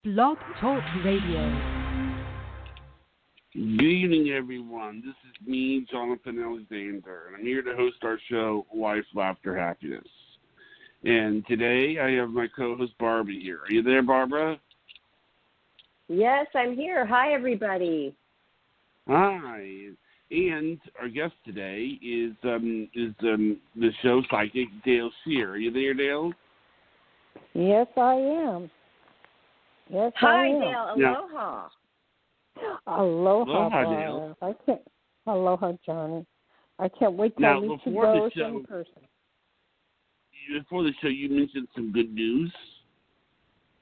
Blog Talk Radio. Good evening, everyone. This is me, Jonathan Alexander, and I'm here to host our show, Life, Laughter, Happiness. And today I have my co-host, Barbara, here. Are you there, Barbara? Yes, I'm here. Hi, everybody. Hi. And our guest today is the show psychic, Dayle Schear. Are you there, Dayle? Yes, I am. Yes, Hi, I am. Dayle. Aloha. Aloha, Dayle. I can't. Aloha, Johnny. I can't wait till Now, we meet before the those show, in person. Before the show, you mentioned some good news.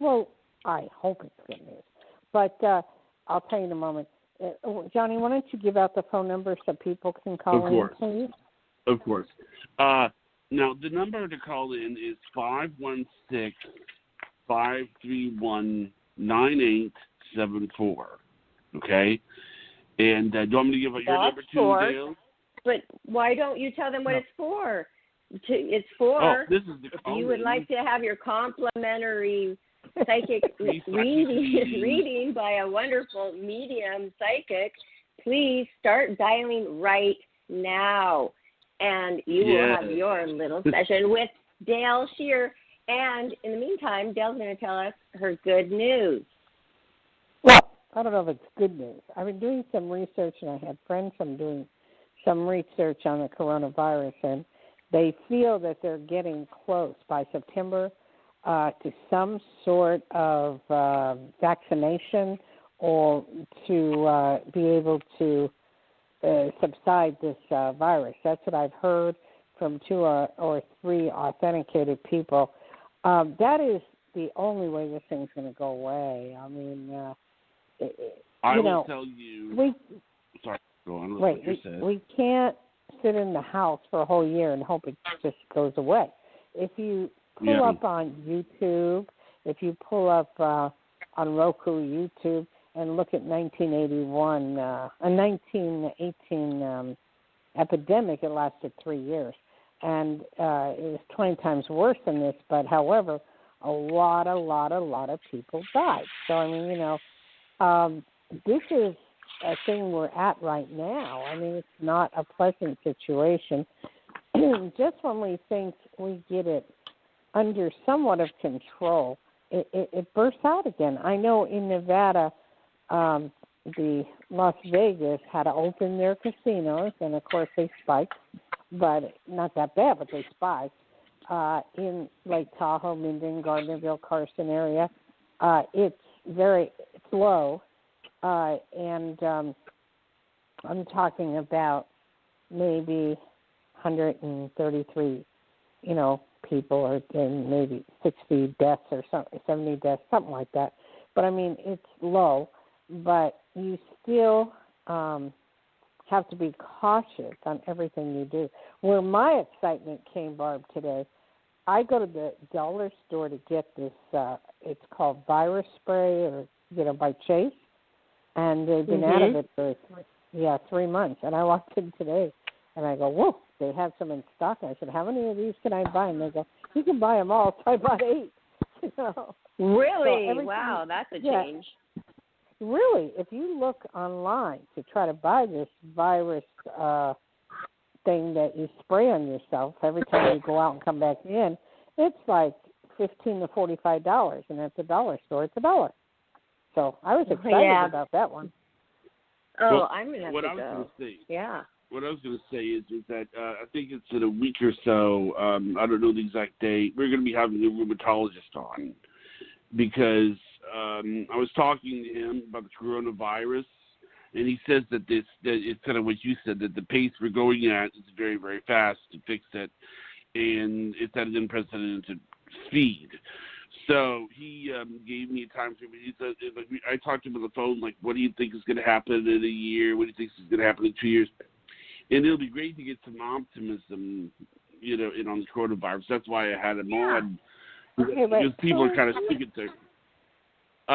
Well, I hope it's good news. But I'll tell you in a moment. Johnny, why don't you give out the phone number so people can call in, please? Of course. Now, the number to call in is 516-531-9874. Okay? And do you want me to give out your number too, Dayle? But why don't you tell them what it's for? It's for this is the if call you would like to have your complimentary psychic reading by a wonderful medium psychic, please start dialing right now. And you will have your little session with Dayle Schear. And in the meantime, Dale's going to tell us her good news. Well, I don't know if it's good news. I've been doing some research, and I had friends from doing some research on the coronavirus, and they feel that they're getting close by September to some sort of vaccination or to be able to subside this virus. That's what I've heard from 2 or 3 authenticated people. That is the only way this thing's going to go away. I mean, I will tell you. Sorry, go on. Wait, we can't sit in the house for a whole year and hope it just goes away. If you pull up on YouTube, if you pull up on Roku YouTube and look at 1981, a 1918 epidemic, it lasted 3 years. And it was 20 times worse than this, but however, a lot of people died. So, I mean, this is a thing we're at right now. I mean, it's not a pleasant situation. Just when we think we get it under somewhat of control, it bursts out again. I know in Nevada, the Las Vegas had to open their casinos, and of course they spiked, but not that bad, but they spiked. In Lake Tahoe, Minden, Gardnerville, Carson area, it's low, and I'm talking about maybe 133, people, or maybe 60 deaths or 70 deaths, something like that. But I mean, it's low, but you still have to be cautious on everything you do. Where my excitement came, Barb, today, I go to the dollar store to get this, it's called virus spray, or, by Chase, and they've been out of it for 3 months. And I walked in today, and I go, whoa, they have some in stock. I said, how many of these can I buy? And they go, you can buy them all. So I bought 8. Really? So wow, that's a change. Really, if you look online to try to buy this virus thing that you spray on yourself every time you go out and come back in, it's like $15 to $45, and at the dollar store, it's $1. So I was excited about that one. Oh, I'm going to have to go. What I was going to say is that I think it's in a week or so, I don't know the exact date, we're going to be having a rheumatologist on, because I was talking to him about the coronavirus, and he says that it's kind of what you said, that the pace we're going at is very, very fast to fix it, and it's at an unprecedented speed. So he gave me a time frame. He said, I talked to him on the phone, like, what do you think is going to happen in a year? What do you think is going to happen in 2 years? And it'll be great to get some optimism, in on the coronavirus. That's why I had him on. Because people are kind of sick at their.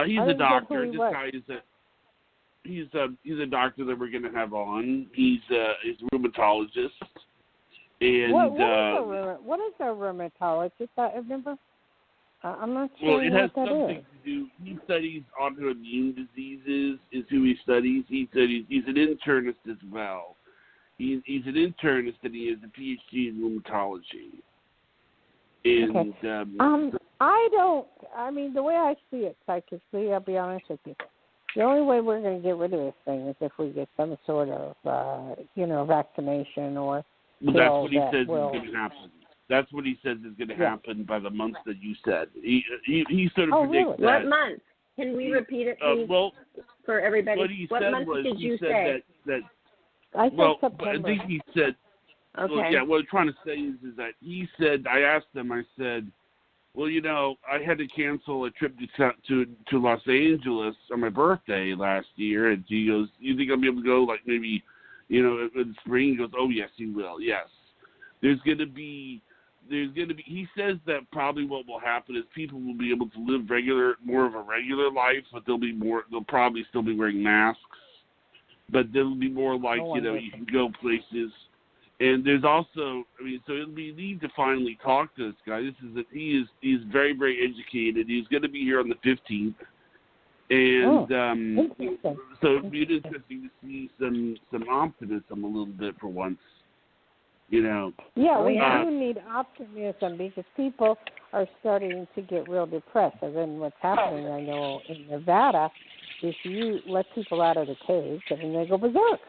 He's a doctor. This guy is he's a doctor that we're going to have on. He's a rheumatologist. And what is a rheumatologist? I've never I'm not sure Well, it has what that something is. to do. He studies autoimmune diseases. Is who he studies. He's an internist as well. He's an internist and he has a PhD in rheumatology. And okay. The way I see it psychically, I'll be honest with you, the only way we're going to get rid of this thing is if we get some sort of, vaccination or that's what he says is will... going to happen. That's what he says is going to happen by the month that you said. He sort of predicts really? that. What month? Can we repeat it, please, for everybody? What month did you say? That I said September. I think he said. Okay. Well, yeah, what I'm trying to say is that he said. I asked him. I said, well, I had to cancel a trip to Los Angeles on my birthday last year, and he goes, you think I'll be able to go, like maybe, in spring? He goes, oh yes, you will. Yes, there's going to be. He says that probably what will happen is people will be able to live more of a regular life, but they'll probably still be wearing masks, but they'll be more like, you can go places. And there's also, so we need to finally talk to this guy. He is very, very educated. He's going to be here on the 15th. And so it'd be interesting to see some optimism a little bit for once. Yeah, we do need optimism because people are starting to get real depressed. And then what's happening, I know, in Nevada, is you let people out of the caves and they go berserk.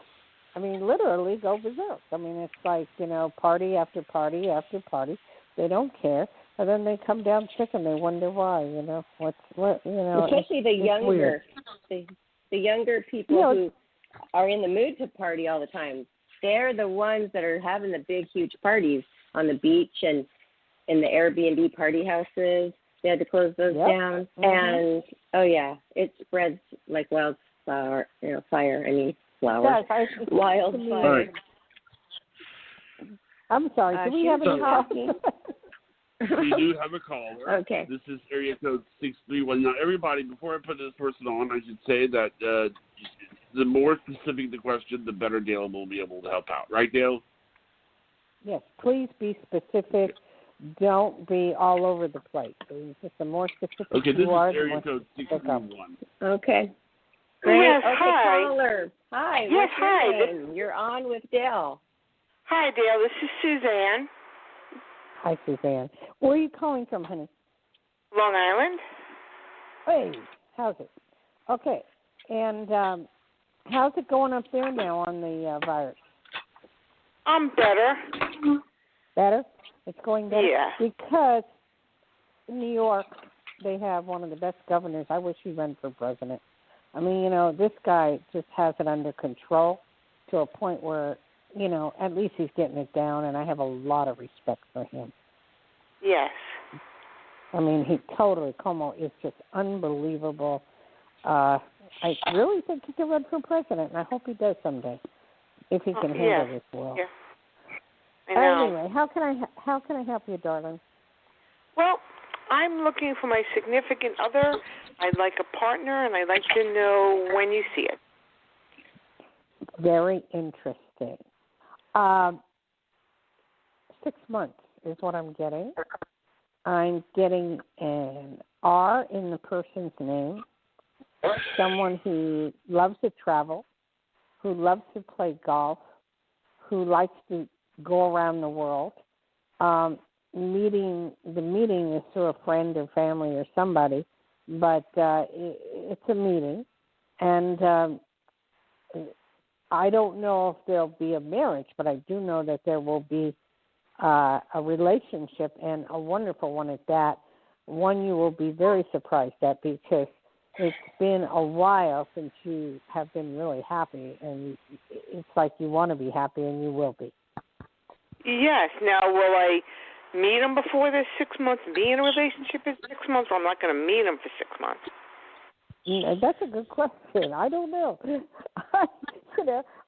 Literally go berserk. It's like, party after party after party. They don't care. And then they come down sick and they wonder why, Especially the younger, the younger people who are in the mood to party all the time. They're the ones that are having the big, huge parties on the beach and in the Airbnb party houses. They had to close those down. Mm-hmm. And, it spreads like wildfire, fire. Flowers. Wildfire. I'm sorry. Do we have any talking? We do have a caller. Okay. This is area code 631. Now, everybody, before I put this person on, I should say that the more specific the question, the better Dayle will be able to help out. Right, Dayle? Yes. Please be specific. Don't be all over the place. Just the more specific you are. Okay, this is area code 631. Okay. Great. Yes, okay, hi. Caller. Hi. Yes, hi. You're on with Dayle. Hi, Dayle. This is Suzanne. Hi, Suzanne. Where are you calling from, honey? Long Island. Hey, how's it? Okay. And how's it going up there now on the virus? Better. Better? It's going better? Yeah. Because in New York, they have one of the best governors. I wish he ran for president. This guy just has it under control to a point where, at least he's getting it down, and I have a lot of respect for him. Yes. Como is just unbelievable. I really think he can run for president, and I hope he does someday, if he can handle this well. Yeah. I know. Anyway, how can I help you, darling? Well, I'm looking for my significant other. I'd like a partner, and I'd like to know when you see it. Very interesting. 6 months is what I'm getting. I'm getting an R in the person's name, someone who loves to travel, who loves to play golf, who likes to go around the world. The meeting is through a friend or family or somebody, but it's a meeting, and I don't know if there'll be a marriage, but I do know that there will be a relationship, and a wonderful one at that, one you will be very surprised at, because it's been a while since you have been really happy, and it's like you want to be happy, and you will be. Yes. Now, will I meet him before this 6 months, be in a relationship in 6 months, or I'm not going to meet him for 6 months? That's a good question. I don't know.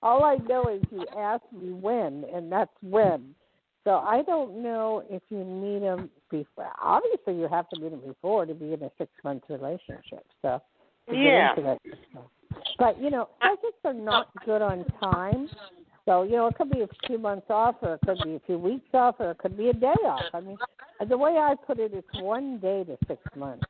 All I know is you asked me when, and that's when. So I don't know if you meet him before. Obviously, you have to meet him before to be in a 6 month relationship. So yeah. But psychics are not good on time. So, it could be a few months off, or it could be a few weeks off, or it could be a day off. I mean, the way I put it, it's 1 day to 6 months,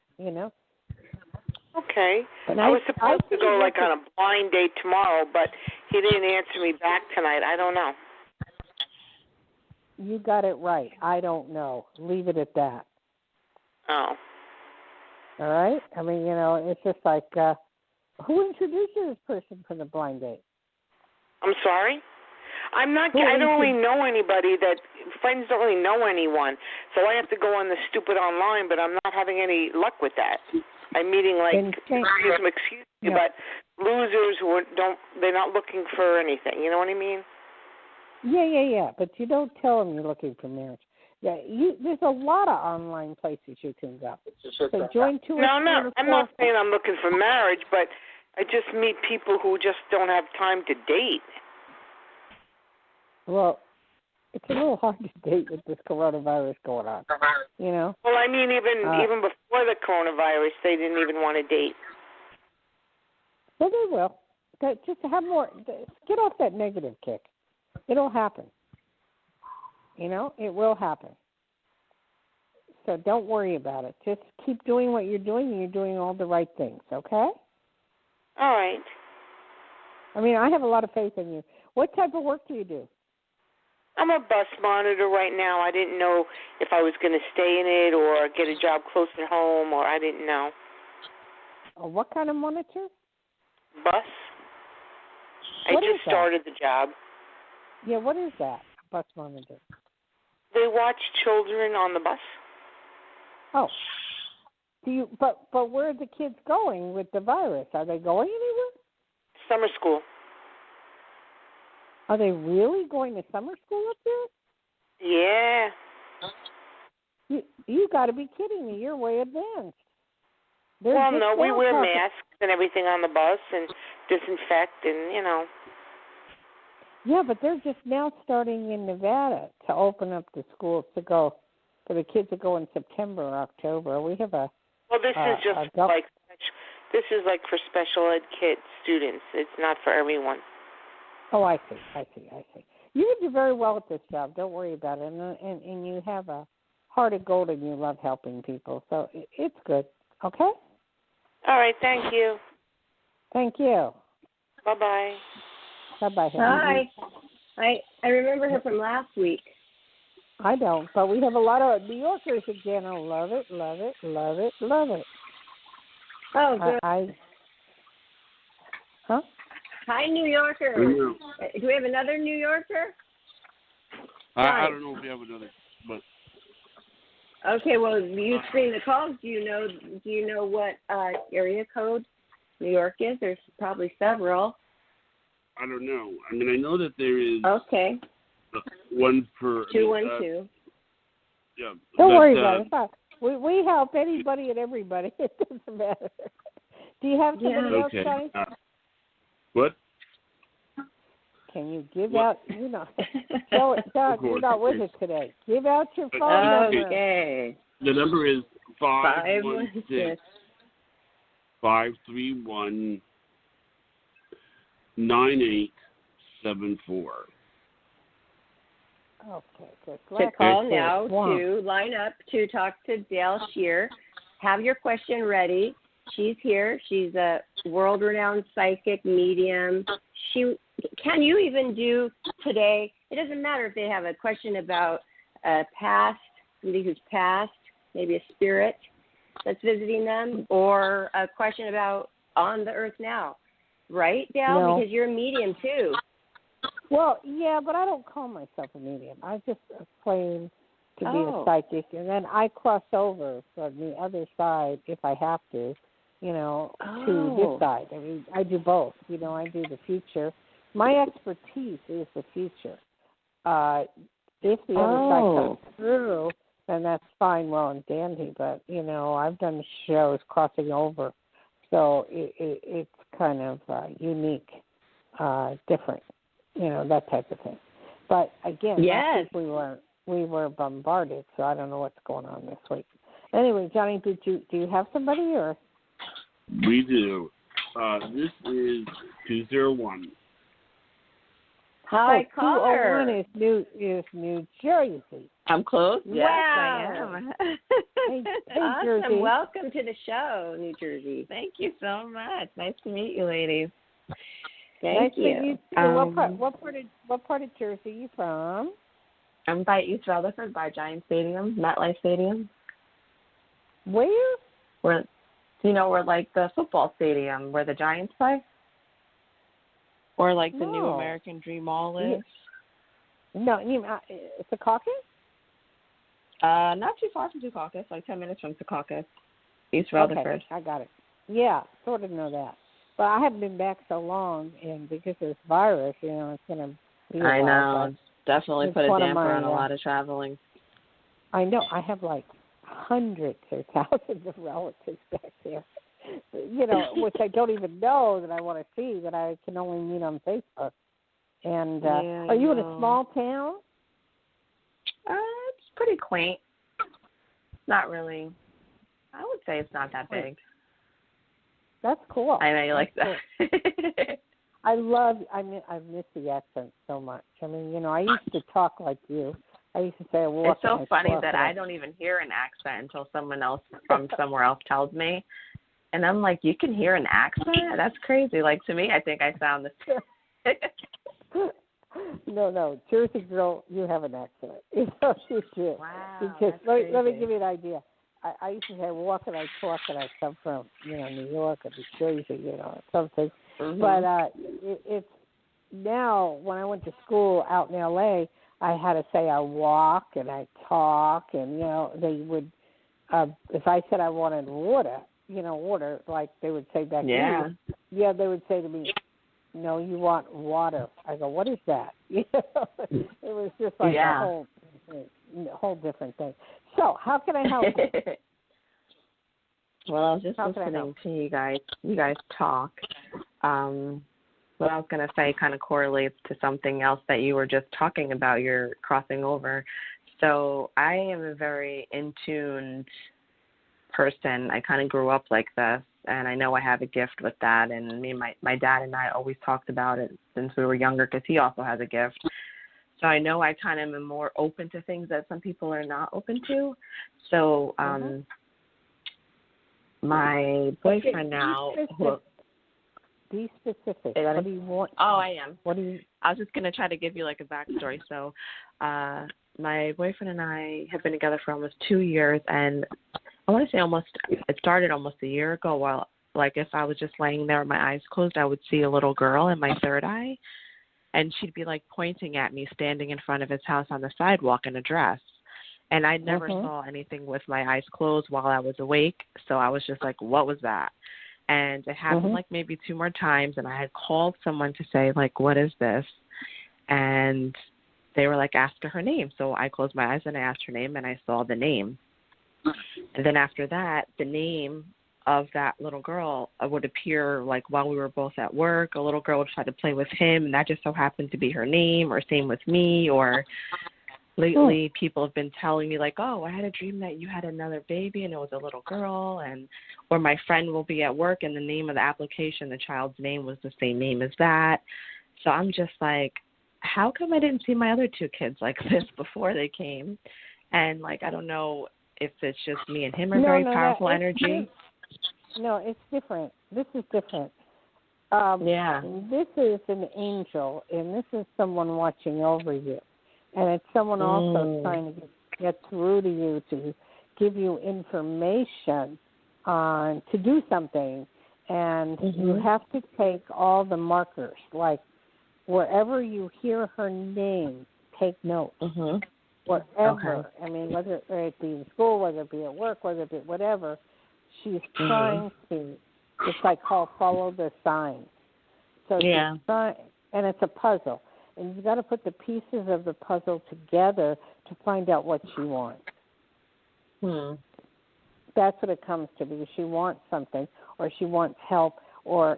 Okay. And I was supposed to go like on a blind date tomorrow, but he didn't answer me back tonight. I don't know. You got it right. I don't know. Leave it at that. Oh. All right? I mean, it's just like, who introduced you to this person for the blind date? I'm sorry? I don't really know anybody friends don't really know anyone. So I have to go on the stupid online, but I'm not having any luck with that. I'm meeting excuse me, but losers who they're not looking for anything. You know what I mean? Yeah. But you don't tell them you're looking for marriage. Yeah, there's a lot of online places you can go. So join two. No, I'm not saying I'm looking for marriage, but I just meet people who just don't have time to date. Well, it's a little hard to date with this coronavirus going on, Well, I mean, even before the coronavirus, they didn't even want to date. Well, they will. Just have more. Get off that negative kick. It'll happen. It will happen. So don't worry about it. Just keep doing what you're doing, and you're doing all the right things, okay? All right. I mean, I have a lot of faith in you. What type of work do you do? I'm a bus monitor right now. I didn't know if I was going to stay in it or get a job close at home, or I didn't know. What kind of monitor? Bus. I just started the job. Yeah, what is that, bus monitor? They watch children on the bus. Oh. But where are the kids going with the virus? Are they going anywhere? Summer school. Are they really going to summer school up there? Yeah. You got to be kidding me. You're way advanced. We wear masks and everything on the bus and disinfect and, Yeah, but they're just now starting in Nevada to open up the schools to go, for the kids to go in September or October. We have a... Well, this is just this is like for special ed students. It's not for everyone. Oh, I see. You would do very well at this job. Don't worry about it. And you have a heart of gold, and you love helping people. So it's good. Okay? All right. Thank you. Thank you. Bye-bye. Bye-bye. Hi. I remember her from last week. I don't, but we have a lot of New Yorkers again. I love it. Oh, good. Huh? Hi, New Yorker. Do we have another New Yorker? I don't know if we have another, but okay. Well, you screen the calls. Do you know what area code New York is? There's probably several. I don't know. I mean, I know that there is. Okay. One for 212. Yeah. Don't worry about it. We help anybody and everybody. It doesn't matter. Do you have somebody else, Johnny? What? Can you give out? You're not with us today. Give out your phone number. Okay. The number is 531-531-9874. Okay, good. To call now to line up to talk to Dayle Schear. Have your question ready. She's here. She's a world-renowned psychic medium. Can you even do today? It doesn't matter if they have a question about somebody who's passed, maybe a spirit that's visiting them, or a question about on the earth now. Right, Dayle? No. Because you're a medium, too. Well, yeah, but I don't call myself a medium. I just claim to be a psychic, and then I cross over from the other side if I have to, to this side. I mean, I do both. I do the future. My expertise is the future. If the other side comes through, then that's fine, well and dandy. But, I've done shows crossing over. So it's kind of unique, different, that type of thing. But again, yes. we were bombarded, so I don't know what's going on this week. Anyway, Johnny, do you have somebody or? We do. This is 201. Hi, caller. 201 is New Jersey. I'm close. Yes, Wow. I am. Hey, Awesome. Jersey. Welcome to the show, New Jersey. Thank you so much. Nice to meet you, ladies. Thank you. Nice to meet you too. What part of Jersey are you from? I'm by East Rutherford, by Giant Stadium, MetLife Stadium. Where? We're like the football stadium where the Giants play. Or like the new American Dream Mall is. No, Secaucus? Not too far from Secaucus, like 10 minutes from Secaucus, East Rutherford. Okay, I got it. Yeah, sort of know that. But I haven't been back so long, and because of this virus, it's going to be a while. I know. It's definitely put a damper on a lot of traveling. I know. I have like hundreds or thousands of relatives back there, which I don't even know that I want to see, that I can only meet on Facebook. And are you in a small town? It's pretty quaint. Not really. I would say it's not that big. That's cool. I know you like that. I miss the accent so much. I mean, I used to talk like you. I used to say, well, it's so funny that I don't even hear an accent until someone else from somewhere else tells me. And I'm like, you can hear an accent? That's crazy. Like, to me, I think I sound the same. No, Jersey girl, you have an accent. You do. Wow, because let me give you an idea. I used to say, well, what can I talk? And I come from, New York or New Jersey, something. Mm-hmm. But it's now, when I went to school out in L.A., I had to say I walk and I talk, and, they would, if I said I wanted water, like they would say back then. Yeah, they would say to me, no, you want water. I go, what is that? It was just like a whole different thing. So how can I help you? Well, I was just listening to you guys talk. What I was going to say kind of correlates to something else that you were just talking about, your crossing over. So I am a very in-tuned person. I kind of grew up like this, and I know I have a gift with that. And me and my dad and I always talked about it since we were younger, because he also has a gift. So I know I kind of am more open to things that some people are not open to. So my boyfriend now... Be specific. What do you want? Oh, I am. What do you... I was just going to try to give you like a backstory. So my boyfriend and I have been together for almost 2 years, and I want to say it started almost a year ago. While, like, if I was just laying there with my eyes closed, I would see a little girl in my third eye, and she'd be like pointing at me standing in front of his house on the sidewalk in a dress. And I never saw anything with my eyes closed while I was awake. So I was just like, what was that? And it happened like maybe 2 more times, and I had called someone to say, like, what is this? And they were like, ask her name. So I closed my eyes and I asked her name, and I saw the name. And then after that, the name of that little girl would appear, like, while we were both at work. A little girl would try to play with him, and that just so happened to be her name, or same with me. Or lately people have been telling me, like, oh, I had a dream that you had another baby and it was a little girl. Or my friend will be at work and the name of the application, the child's name was the same name as that. So I'm just like, how come I didn't see my other 2 kids like this before they came? And, like, I don't know if it's just me and him are very powerful energy. No, it's different. This is different. This is an angel, and this is someone watching over you. And it's someone also trying to get through to you, to give you information to do something. And you have to take all the markers, like wherever you hear her name, take note. Wherever. Okay. I mean, whether it be in school, whether it be at work, whether it be whatever, she's trying to, it's like called follow the signs. So and it's a puzzle. And you've got to put the pieces of the puzzle together to find out what she wants. That's what it comes to, because she wants something, or she wants help, or,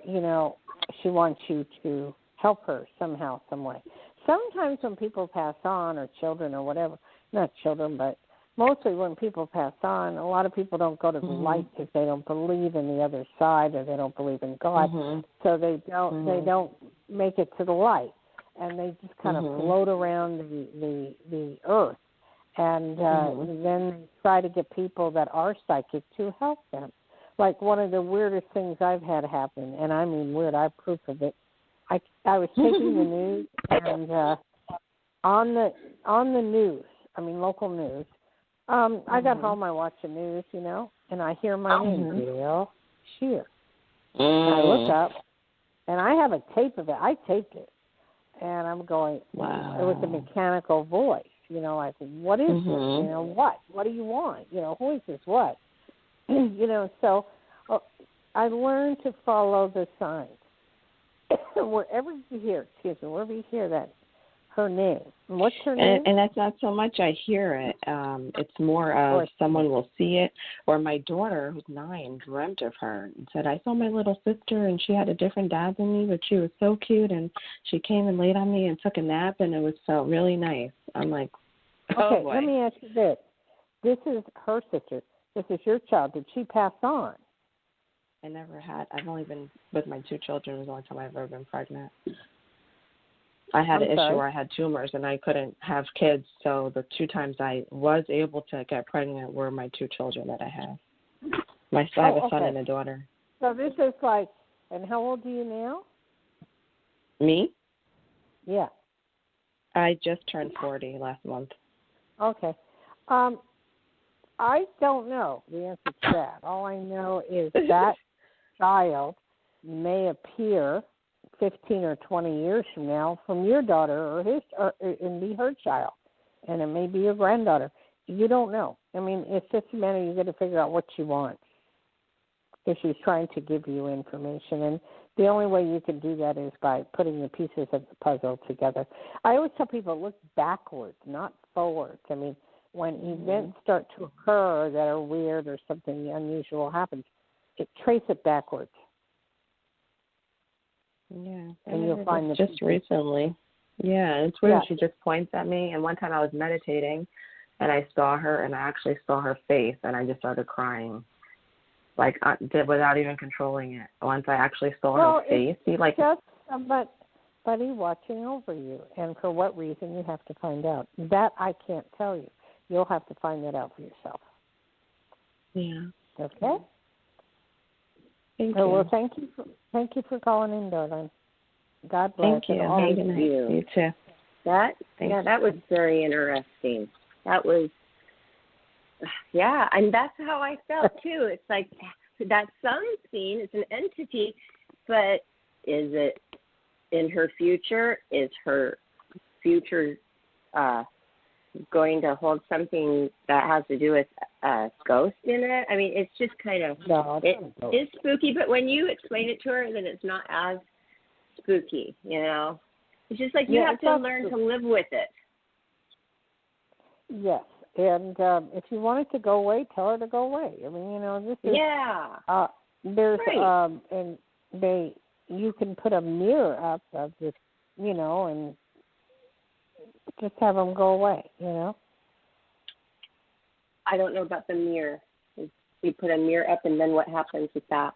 she wants you to help her somehow, some way. Sometimes when people pass on, or children or whatever, not children, but mostly when people pass on, a lot of people don't go to the light because they don't believe in the other side, or they don't believe in God. So they don't make it to the light. and they just kind of float around the earth. And then they try to get people that are psychic to help them. Like one of the weirdest things I've had happen, and I mean weird, I have proof of it. I was taking the news, and on the news, I mean local news, I got home, I watched the news, you know, and I hear my name, Dayle Schear. And I look up, and I have a tape of it. I taped it. And I'm going, wow. It was a mechanical voice, you know, like, what is this? You know, what? What do you want? You know, who is this? What? You know, so I learned to follow the signs. Wherever you hear that, her name. What's her name? And that's not so much I hear it. It's more of someone will see it. Or my daughter, who's 9, dreamt of her and said, I saw my little sister and she had a different dad than me, but she was so cute and she came and laid on me and took a nap and it felt really nice. I'm like, oh okay, boy. Let me ask you this. This is her sister. This is your child. Did she pass on? I never had. I've only been with my 2 children. It was the only time I've ever been pregnant. I had an issue where I had tumors and I couldn't have kids, so the 2 times I was able to get pregnant were my 2 children that I have. I have a son and a daughter. So this is like, and how old are you now? Me? Yeah. I just turned 40 last month. Okay. I don't know the answer to that. All I know is that child may appear 15 or 20 years from now from your daughter and be her child, and it may be your granddaughter. You don't know. I mean, it's just a matter you got to figure out what she wants if she's trying to give you information, and the only way you can do that is by putting the pieces of the puzzle together. I always tell people look backwards, not forwards. I mean, when events start to occur that are weird or something unusual happens, trace it backwards. Yeah, and you'll find just recently. Yeah, it's weird. Yeah. She just points at me, and one time I was meditating, and I saw her, and I actually saw her face, and I just started crying, like without even controlling it. Once I actually saw her face, it's just somebody watching over you, and for what reason you have to find out. That I can't tell you. You'll have to find that out for yourself. Yeah. Okay. Thank you. Well, thank you for calling in, darling. God bless. Thank you. Thank you. You too. That was very interesting. That was, and that's how I felt too. It's like that something, it's an entity, but is it in her future? Is her future going to hold something that has to do with a ghost in it? I mean, it's just kind of, it is spooky, but when you explain it to her, then it's not as spooky, you know? It's just like you have to learn to live with it. Yes, and if you want it to go away, tell her to go away. I mean, you know, this is... Yeah. There's, and you can put a mirror up of this, you know, and just have them go away, you know? I don't know about the mirror. You put a mirror up, and then what happens with that?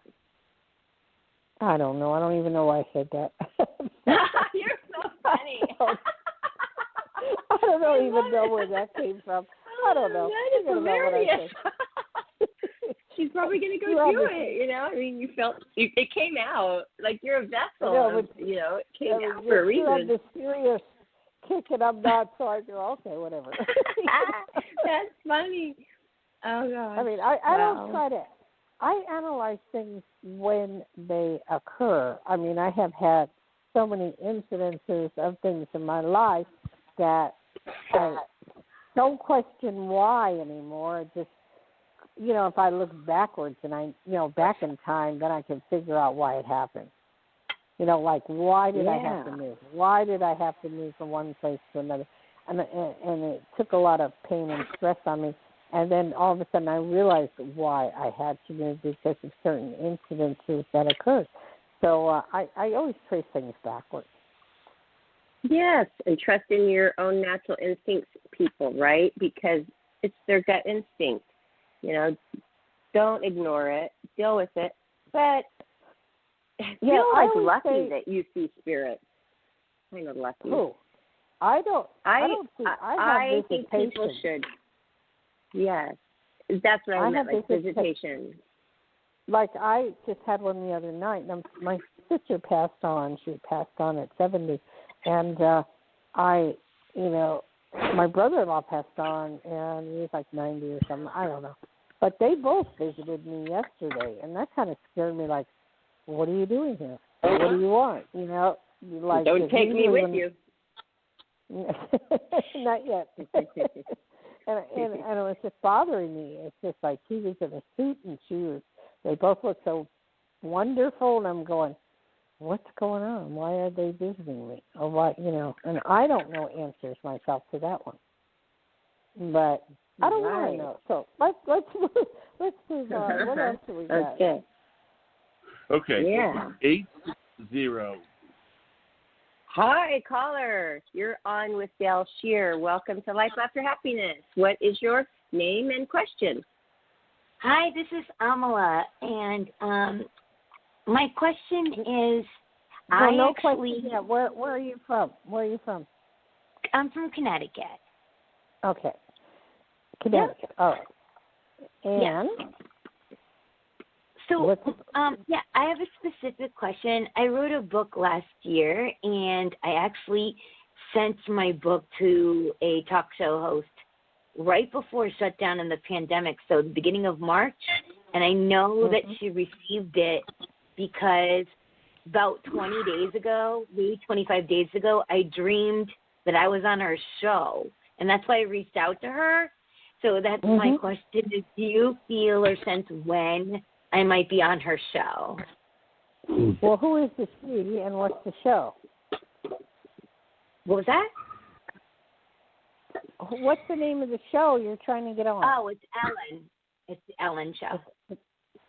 I don't know. I don't even know why I said that. You're so funny. I don't even know where that came from. I don't know. That is hilarious. She's probably going to go do it, you know? I mean, you felt it came out like you're a vessel. You know, it came out for a reason. You have the serious kick it up that, so I go, okay, whatever. That's funny. Oh, gosh. I mean, I don't try to... I analyze things when they occur. I mean, I have had so many incidences of things in my life that I don't question why anymore. Just, you know, if I look backwards and back in time, then I can figure out why it happened. You know, like, why did I have to move? Why did I have to move from one place to another? And it took a lot of pain and stress on me. And then all of a sudden I realized why I had to move because of certain incidences that occurred. So I always trace things backwards. Yes, and trust in your own natural instincts, people, right? Because it's their gut instinct. You know, don't ignore it. Deal with it. But I feel lucky that you see spirits. kind of lucky. Who? I think people should. Yes, that's what I meant, like visitation. Like I just had one the other night, and my sister passed on. She passed on at 70, and my brother-in-law passed on, and he was like 90 or something. I don't know. But they both visited me yesterday, and that kind of scared me. Like, what are you doing here? What do you want? Like don't take me with you. Not yet. and it was just bothering me. It's just like he was in a suit and shoes. They both look so wonderful, and I'm going, what's going on? Why are they visiting me? Or what, and I don't know answers myself to that one. But I don't want to know. So let's move on. What else do we got? Okay. Yeah. 860. Hi, caller. You're on with Dayle Schear. Welcome to Life After Happiness. What is your name and question? Hi, this is Amala, and my question is, no question yet. Where are you from? I'm from Connecticut. Okay. Connecticut. All right. And? So, I have a specific question. I wrote a book last year, and I actually sent my book to a talk show host right before it shut down in the pandemic, so the beginning of March, and I know that she received it because about 20 days ago, maybe 25 days ago, I dreamed that I was on her show, and that's why I reached out to her. So that's my question is, do you feel or sense when I might be on her show? Well, who is the she and what's the show? What was that? What's the name of the show you're trying to get on? Oh, it's Ellen. It's the Ellen show.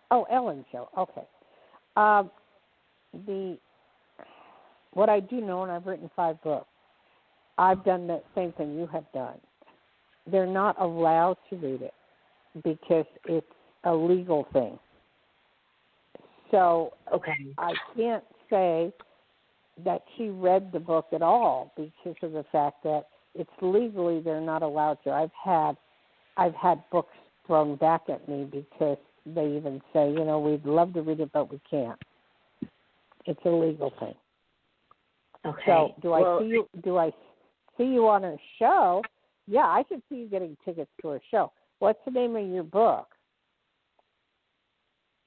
Oh, Ellen show. Okay. What I do know, and I've written 5 books, I've done the same thing you have done. They're not allowed to read it because it's a legal thing. So I can't say that she read the book at all because of the fact that it's legally they're not allowed to. I've had books thrown back at me because they even say, we'd love to read it, but we can't. It's a legal thing. Okay. So do I see you on her show? Yeah, I could see you getting tickets to her show. What's the name of your book?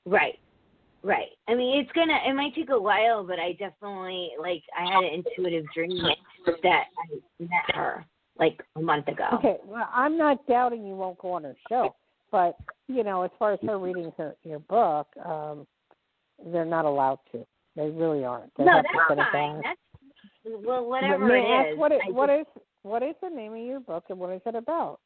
Right. I mean, it might take a while, but I definitely, I had an intuitive dream that I met her, a month ago. Okay, well, I'm not doubting you won't go on her show, but, as far as her reading your book, they're not allowed to. They really aren't. They that's fine. Whatever it is. What is the name of your book, and what is it about?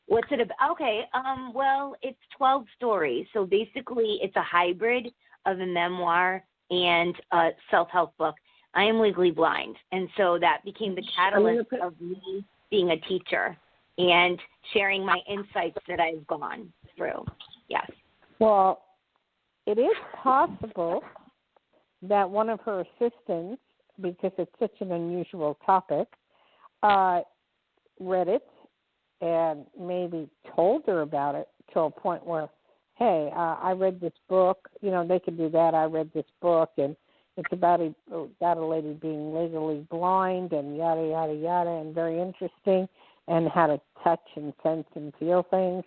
What's it about? Okay, well, it's 12 stories. So basically it's a hybrid of a memoir and a self-help book. I am legally blind, and so that became the catalyst of me being a teacher and sharing my insights that I've gone through. Yes. Well, it is possible that one of her assistants, because it's such an unusual topic, read it and maybe told her about it to a point where, hey, I read this book. They could do that. I read this book, and it's about a lady being legally blind and yada, yada, yada, and very interesting, and how to touch and sense and feel things.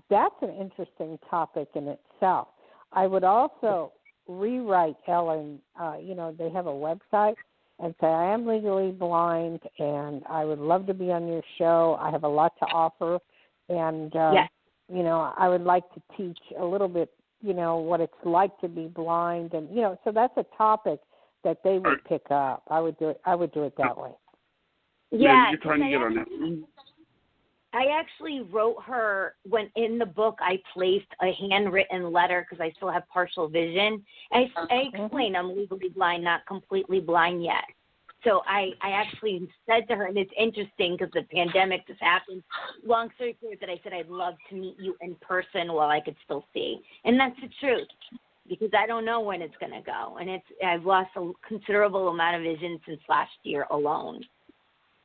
That's an interesting topic in itself. I would also rewrite Ellen. They have a website, and say, I am legally blind, and I would love to be on your show. I have a lot to offer, and, I would like to teach a little bit, what it's like to be blind. And, so that's a topic that they would pick up. I would do it that way. Yeah. You're trying to get on that. I actually wrote her, when in the book I placed a handwritten letter because I still have partial vision. I explained I'm legally blind, not completely blind yet. So I actually said to her, and it's interesting because the pandemic just happened. Long story short, that I said I'd love to meet you in person while I could still see. And that's the truth. because I don't know when it's going to go. And I've lost a considerable amount of vision since last year alone.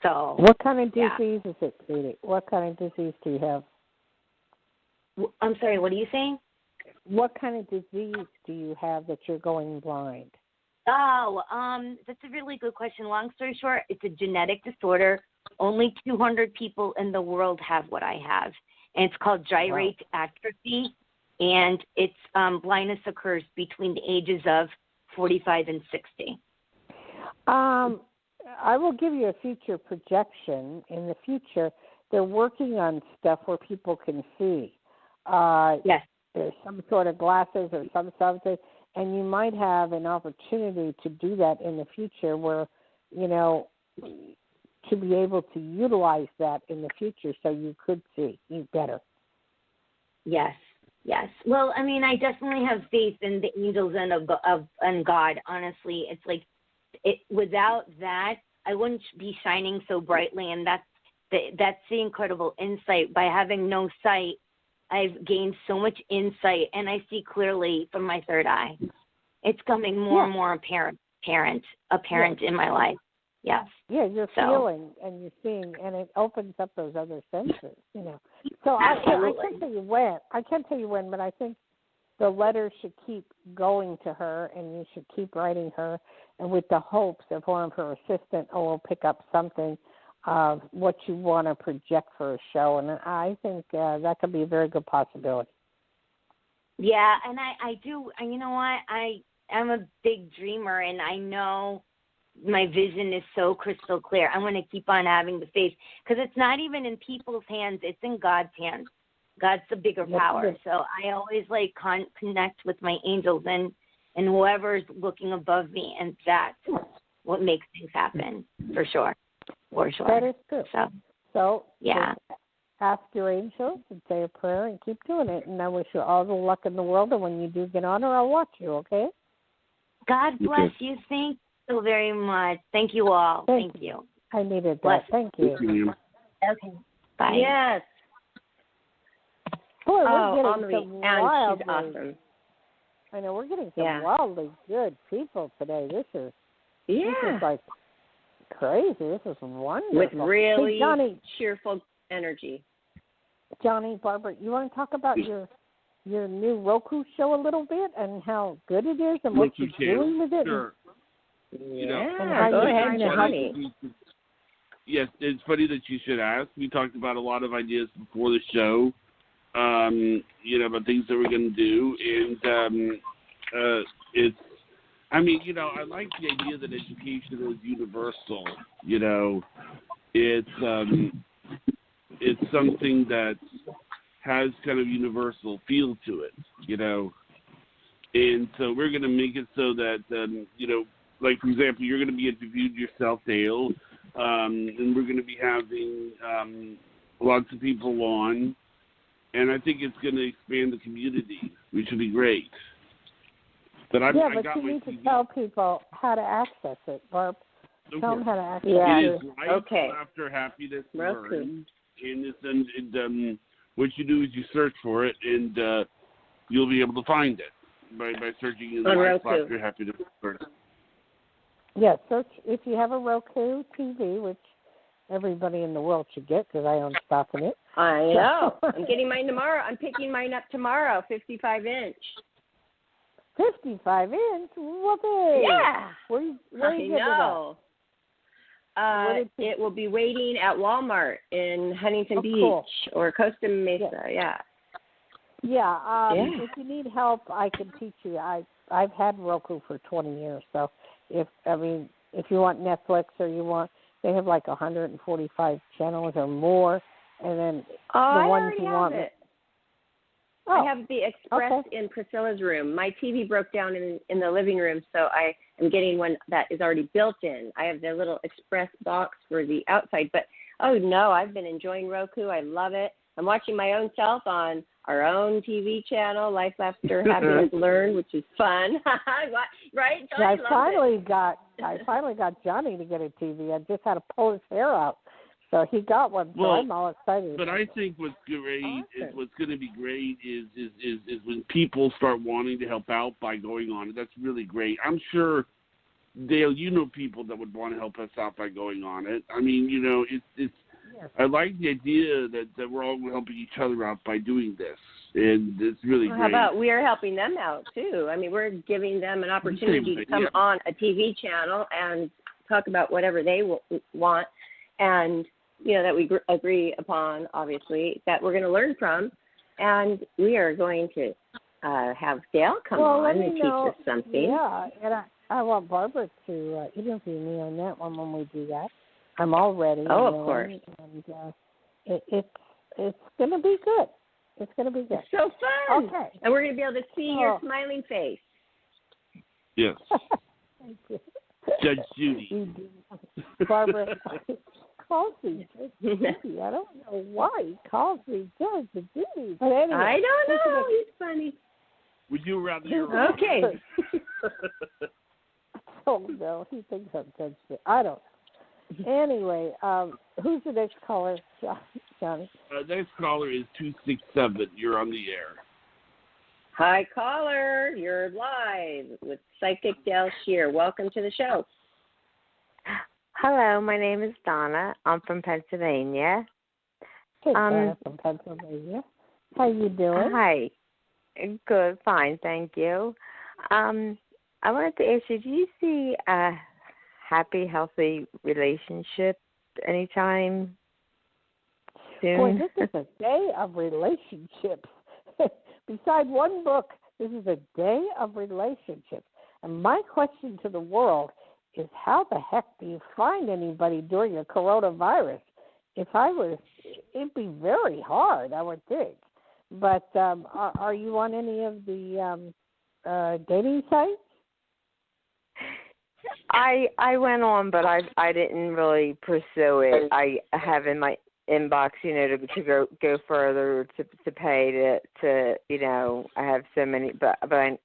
So. What kind of disease is it, Katie? What kind of disease do you have? I'm sorry, what are you saying? What kind of disease do you have that you're going blind? Oh, that's a really good question. Long story short, it's a genetic disorder. Only 200 people in the world have what I have. And it's called gyrate atrophy. And its blindness occurs between the ages of 45 and 60. I will give you a future projection. In the future, they're working on stuff where people can see. Yes. There's some sort of glasses or something, and you might have an opportunity to do that in the future where, to be able to utilize that in the future so you could see better. Yes. Well, I mean, I definitely have faith in the angels and God. Honestly, it's like without that, I wouldn't be shining so brightly, and that's the incredible insight. By having no sight, I've gained so much insight, and I see clearly from my third eye. It's becoming more and more apparent in my life. Yes. Yeah, you're feeling and you're seeing, and it opens up those other senses, So I can't tell you when. I can't tell you when, but I think the letters should keep going to her, and you should keep writing her, and with the hopes of one of her assistant will pick up something of what you want to project for a show, and I think that could be a very good possibility. Yeah, and I do. You know what? I'm a big dreamer, and I know my vision is so crystal clear. I'm going to keep on having the faith, because it's not even in people's hands; it's in God's hands. God's the bigger power. So I always connect with my angels and whoever's looking above me, and that's what makes things happen for sure. For sure. That is true. So yeah. Ask your angels and say a prayer and keep doing it. And I wish you all the luck in the world. And when you do get on her, I'll watch you, okay? God bless you. Thank you so very much. Thank you all. Thank you. I needed that. Thank you. Okay. Bye. Yes. Boy, we're getting some wildly, she's awesome. I know, we're getting some wildly good people today. This is like crazy. This is wonderful. With really Johnny, cheerful energy. Johnny, Barbara, you want to talk about your new Roku show a little bit and how good it is and what you're doing with it? Sure. Go ahead, Johnny. Yes, it's funny that you should ask. We talked about a lot of ideas before the show, about things that we're going to do, and I like the idea that education is universal. It's something that has kind of universal feel to it, and so we're going to make it so that, like, for example, you're going to be interviewed yourself, Dayle, and we're going to be having lots of people on, and I think it's going to expand the community, which would be great. But you need to tell people how to access it, Barb. Okay. Tell them how to access it. It is Life After Happiness Learn, and what you do is you search for it, and you'll be able to find it by searching in Life After Happiness Learn. Yeah, search if you have a Roku TV, which everybody in the world should get because I own stock in it. I know. I'm getting mine tomorrow. I'm picking mine up tomorrow, 55-inch. 55-inch? Whoopee! Yeah. Where you getting it? It will be waiting at Walmart in Huntington Beach or Costa Mesa. Yeah. If you need help, I can teach you. I've had Roku for 20 years, so if you want Netflix or they have like 145 channels or more, and then the ones you want. I have the Express in Priscilla's room. My TV broke down in the living room, so I am getting one that is already built in. I have the little Express box for the outside, but I've been enjoying Roku. I love it. I'm watching my own self on our own TV channel, Life After Happiness Learn, which is fun. Right? Johnny I finally got Johnny to get a TV. I just had to pull his hair out. So he got one, so I'm all excited. But I think what's great is what's going to be great is when people start wanting to help out by going on it. That's really great. I'm sure, Dayle, you know people that would want to help us out by going on it. I mean, it's. Yes. I like the idea that we're all helping each other out by doing this, and it's really great. How about we are helping them out too? I mean, we're giving them an opportunity to come on a TV channel and talk about whatever they want, and that we agree upon, obviously, that we're going to learn from, and we are going to have Dayle come on and teach us something. Yeah, and I want Barbara to interview me on that one when we do that. I'm all ready. Oh, of course. And it's going to be good. It's going to be good. It's so fun. Okay. And we're going to be able to see your smiling face. Yes. Thank you. Judge Judy. Barbara calls me Judge Judy. I don't know why he calls me Judge Judy. But anyway. I don't know. He's funny. Would you rather hear Okay. Oh, no. He thinks I'm Judge Judy. I don't know. Anyway, who's the next caller, Johnny? Next caller is 267. You're on the air. Hi, caller. You're live with Psychic Dayle Schear. Welcome to the show. Hello, my name is Donna. I'm from Pennsylvania. Hey, Donna from Pennsylvania. How you doing? Hi. Good, fine, thank you. I wanted to ask you, do you see happy, healthy relationship anytime soon? Boy, this is a day of relationships. Beside one book, this is a day of relationships. And my question to the world is, how the heck do you find anybody during the coronavirus? If I was, it'd be very hard, I would think. But are you on any of the dating sites? I went on, but I didn't really pursue it. I have in my inbox, to go further to pay to I have so many, but I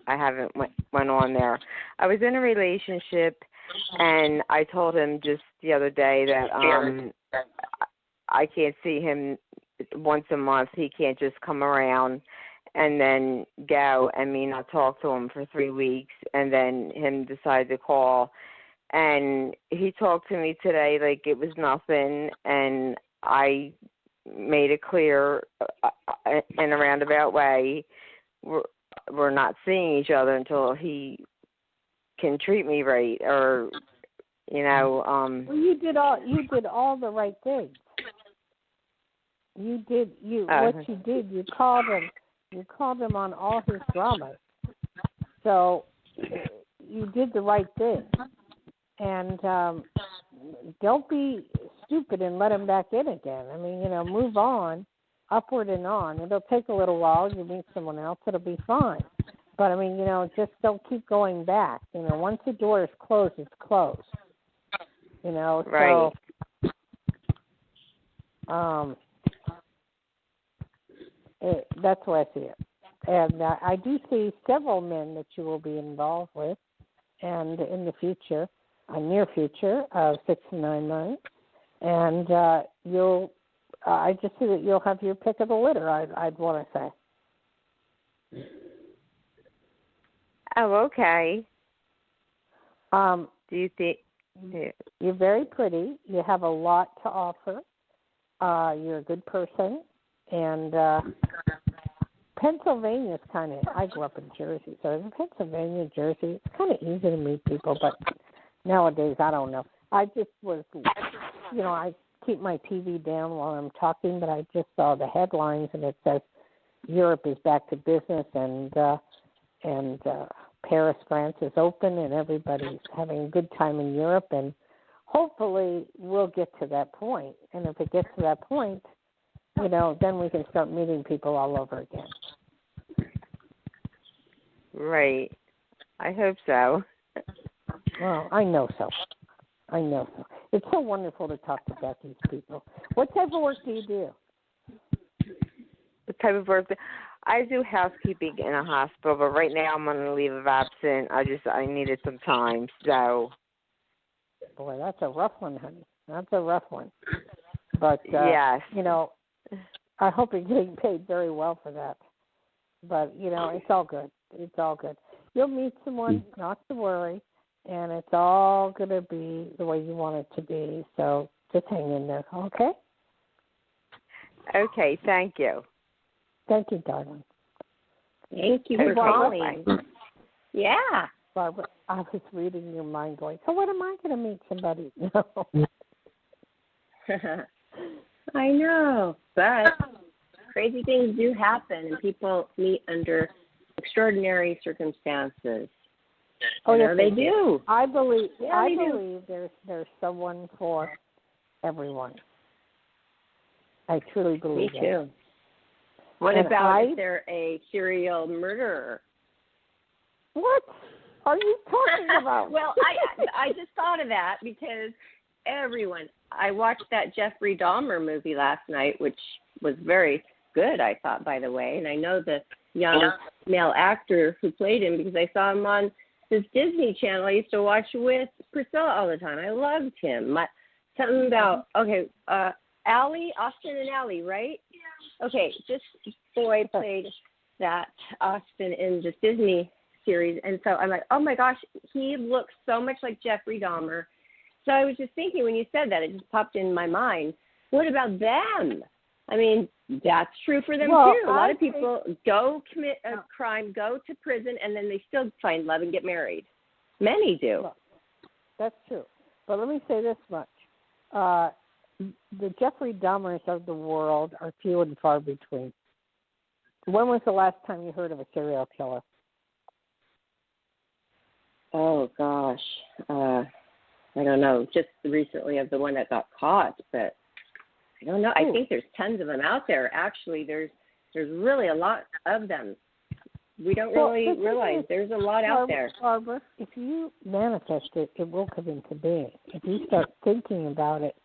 haven't went on there. I was in a relationship, and I told him just the other day that I can't see him once a month. He can't just come around and then go and me not talk to him for 3 weeks, and then him decide to call. And he talked to me today like it was nothing, and I made it clear in a roundabout way we're not seeing each other until he can treat me right, or Well, you did all the right things. You called him on all his dramas. So you did the right thing. And don't be stupid and let him back in again. I mean, move on, upward and on. It'll take a little while. You meet someone else, it'll be fine. But, I mean, just don't keep going back. Once the door is closed, it's closed. Right. So that's where I see it. And I do see several men that you will be involved with, and in the future, a near future of 6 to 9 months. And I just see that you'll have your pick of the litter, I'd want to say. Oh, okay. Do you think you're very pretty? You have a lot to offer. You're a good person, and Pennsylvania is kind of. I grew up in Jersey, so in Pennsylvania, Jersey, it's kind of easy to meet people. But nowadays, I don't know. I just was, I keep my TV down while I'm talking, but I just saw the headlines, and it says Europe is back to business, and Paris, France is open, and everybody's having a good time in Europe, and hopefully we'll get to that point. And if it gets to that point, then we can start meeting people all over again. Right. I hope so. Well, I know so. It's so wonderful to talk about these people. What type of work do you do? What type of work? I do housekeeping in a hospital, but right now I'm on a leave of absence. I needed some time, so. Boy, that's a rough one, honey. That's a rough one. But, yes. you know, I hope you're getting paid very well for that. But, you know, it's all good. It's all good. You'll meet someone, not to worry, and it's all going to be the way you want it to be. So just hang in there, okay? Okay, thank you. Thank you, darling. Thank you for calling. Yeah. Barbara, I was reading your mind going, so when am I going to meet somebody? No. I know, but crazy things do happen, and people meet under extraordinary circumstances. Oh, yes, they do. I believe. Yeah, I believe there's someone for everyone. I truly believe Me too. that. What about if they're a serial murderer? What are you talking about? Well, I just thought of that because I watched that Jeffrey Dahmer movie last night, which was very good, I thought, by the way. And I know the young male actor who played him because I saw him on this Disney Channel I used to watch with Priscilla all the time. I loved him. Something about, Austin and Allie, right? Yeah. Okay, this boy played that Austin in this Disney series. And so I'm like, oh, my gosh, he looks so much like Jeffrey Dahmer. So I was just thinking when you said that, it just popped in my mind. What about them? I mean, that's true for them, too. A lot of people go commit a crime, go to prison, and then they still find love and get married. Many do. Well, that's true. But let me say this much. The Jeffrey Dahmers of the world are few and far between. When was the last time you heard of a serial killer? Oh, gosh. I don't know. Just recently of the one that got caught, but I don't know. I think there's tons of them out there. Actually, there's really a lot of them. We don't really realize there's a lot out there. Barbara, if you manifest it, it will come into being. If you start thinking about it